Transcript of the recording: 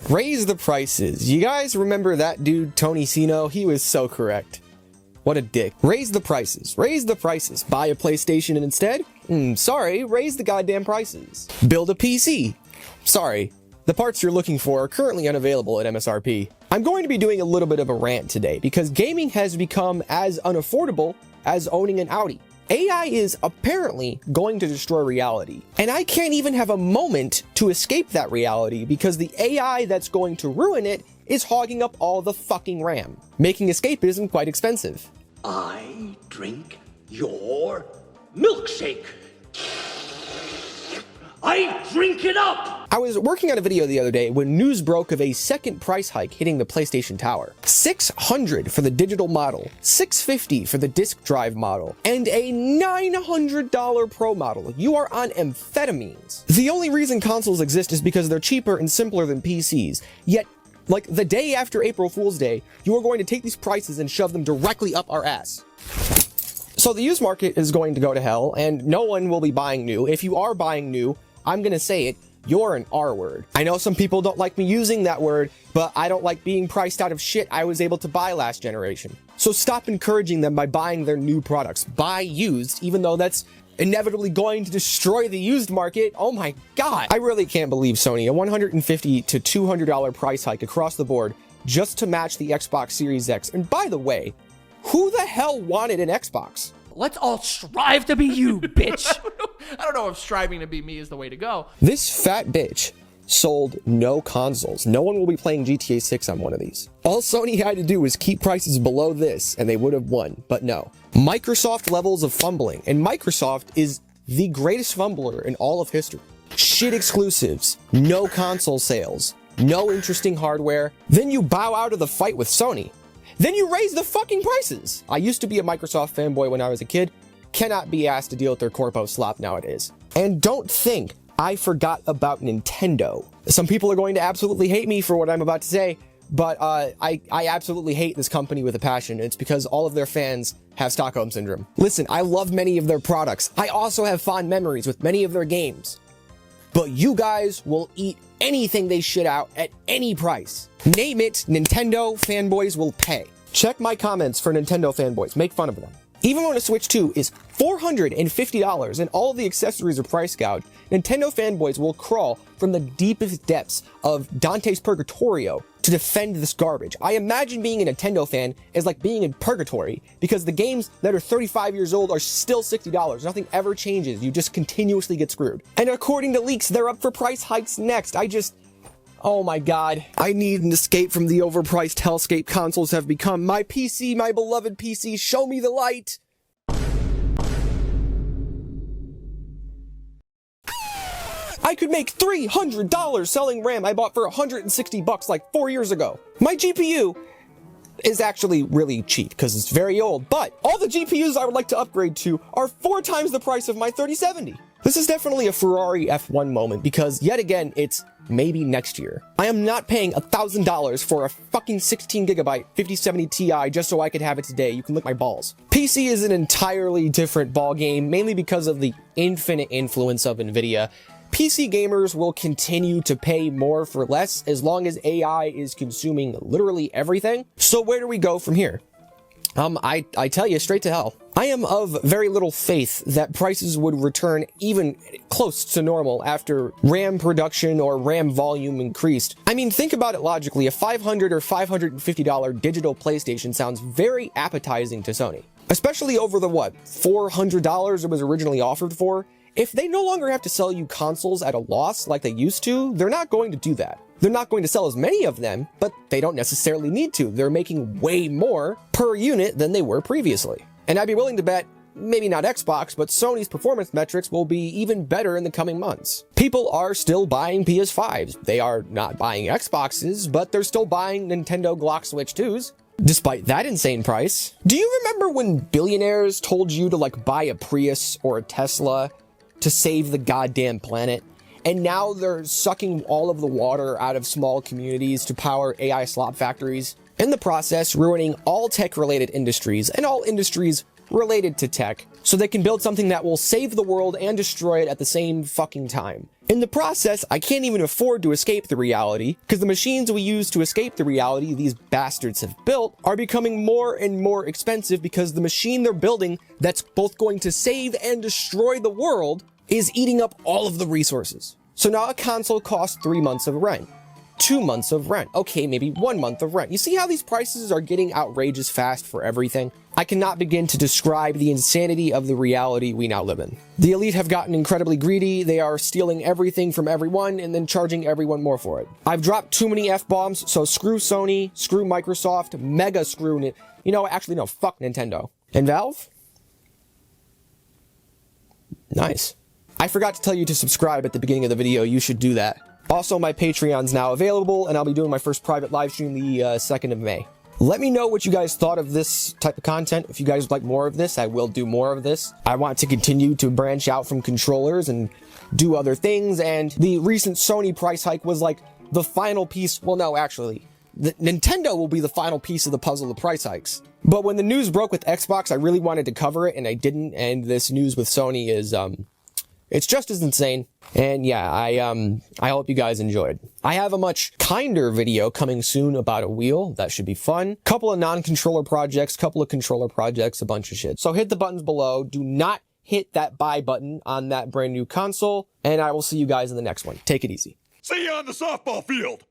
Raise the prices. You guys remember that dude, Tony Sino? He was so correct. What a dick. Raise the prices. Raise the prices. Buy a PlayStation instead? Sorry, raise the goddamn prices. Build a PC. Sorry, the parts you're looking for are currently unavailable at MSRP. I'm going to be doing a little bit of a rant today because gaming has become as unaffordable as owning an Audi. AI is apparently going to destroy reality, and I can't even have a moment to escape that reality because the AI that's going to ruin it is hogging up all the fucking RAM, making escapism quite expensive. I drink your milkshake. I drink it up! I was working on a video the other day when news broke of a second price hike hitting the PlayStation Tower. $600 for the digital model, $650 for the disk drive model, and a $900 Pro model. You are on amphetamines. The only reason consoles exist is because they're cheaper and simpler than PCs, yet like the day after April Fool's Day, you are going to take these prices and shove them directly up our ass. So the used market is going to go to hell, and no one will be buying new. If you are buying new, I'm gonna say it, you're an R word. I know some people don't like me using that word, but I don't like being priced out of shit I was able to buy last generation. So stop encouraging them by buying their new products. Buy used, even though that's inevitably going to destroy the used market. Oh my god. I really can't believe Sony, a $150 to $200 price hike across the board just to match the Xbox Series X. And by the way, who the hell wanted an Xbox? Let's all strive to be you, bitch. I don't know if striving to be me is the way to go. This fat bitch sold no consoles. No one will be playing GTA 6 on one of these. All Sony had to do was keep prices below this and they would have won, but no. Microsoft levels of fumbling, and Microsoft is the greatest fumbler in all of history. Shit exclusives, no console sales, no interesting hardware. Then you bow out of the fight with Sony. Then you raise the fucking prices. I used to be a Microsoft fanboy when I was a kid. Cannot be asked to deal with their corpo slop nowadays. And don't think I forgot about Nintendo. Some people are going to absolutely hate me for what I'm about to say, but I absolutely hate this company with a passion. It's because all of their fans have Stockholm Syndrome. Listen, I love many of their products. I also have fond memories with many of their games. But you guys will eat anything they shit out at any price. Name it, Nintendo fanboys will pay. Check my comments for Nintendo fanboys. Make fun of them. Even when a Switch 2 is $450 and all of the accessories are price gouged, Nintendo fanboys will crawl from the deepest depths of Dante's Purgatorio to defend this garbage. I imagine being a Nintendo fan is like being in purgatory because the games that are 35 years old are still $60. Nothing ever changes. You just continuously get screwed. And according to leaks, they're up for price hikes next. Oh my god. I need an escape from the overpriced hellscape consoles have become. My PC, my beloved PC, show me the light! I could make $300 selling RAM I bought for $160 like 4 years ago. My GPU is actually really cheap because it's very old, but all the GPUs I would like to upgrade to are 4 times the price of my 3070. This is definitely a Ferrari F1 moment because yet again, it's maybe next year. I am not paying $1,000 for a fucking 16 gigabyte 5070 Ti just so I could have it today. You can lick my balls. PC is an entirely different ballgame, mainly because of the infinite influence of Nvidia. PC gamers will continue to pay more for less as long as AI is consuming literally everything. So where do we go from here? I tell you, straight to hell. I am of very little faith that prices would return even close to normal after RAM production or RAM volume increased. I mean, think about it logically. A $500 or $550 digital PlayStation sounds very appetizing to Sony, especially over the, $400 it was originally offered for? If they no longer have to sell you consoles at a loss like they used to, they're not going to do that. They're not going to sell as many of them, but they don't necessarily need to. They're making way more per unit than they were previously. And I'd be willing to bet, maybe not Xbox, but Sony's performance metrics will be even better in the coming months. People are still buying PS5s. They are not buying Xboxes, but they're still buying Nintendo Glock Switch 2s. Despite that insane price. Do you remember when billionaires told you to buy a Prius or a Tesla to save the goddamn planet? And now they're sucking all of the water out of small communities to power AI slop factories, in the process ruining all tech-related industries and all industries related to tech, so they can build something that will save the world and destroy it at the same fucking time. In the process, I can't even afford to escape the reality, because the machines we use to escape the reality these bastards have built are becoming more and more expensive because the machine they're building that's both going to save and destroy the world is eating up all of the resources. So now a console costs 3 months of rent. 2 months of rent. Okay, maybe 1 month of rent. You see how these prices are getting outrageous fast for everything? I cannot begin to describe the insanity of the reality we now live in. The elite have gotten incredibly greedy. They are stealing everything from everyone and then charging everyone more for it. I've dropped too many F-bombs, so screw Sony, screw Microsoft, mega screw actually no, fuck Nintendo. And Valve? Nice. I forgot to tell you to subscribe at the beginning of the video. You should do that. Also, my Patreon's now available, and I'll be doing my first private live stream the 2nd of May. Let me know what you guys thought of this type of content. If you guys would like more of this, I will do more of this. I want to continue to branch out from controllers and do other things, and the recent Sony price hike was like the final piece. Well, no, actually, Nintendo will be the final piece of the puzzle of price hikes. But when the news broke with Xbox, I really wanted to cover it, and I didn't, and this news with Sony is, it's just as insane. And yeah, I hope you guys enjoyed. I have a much kinder video coming soon about a wheel. That should be fun. Couple of non-controller projects, couple of controller projects, a bunch of shit. So hit the buttons below. Do not hit that buy button on that brand new console. And I will see you guys in the next one. Take it easy. See you on the softball field.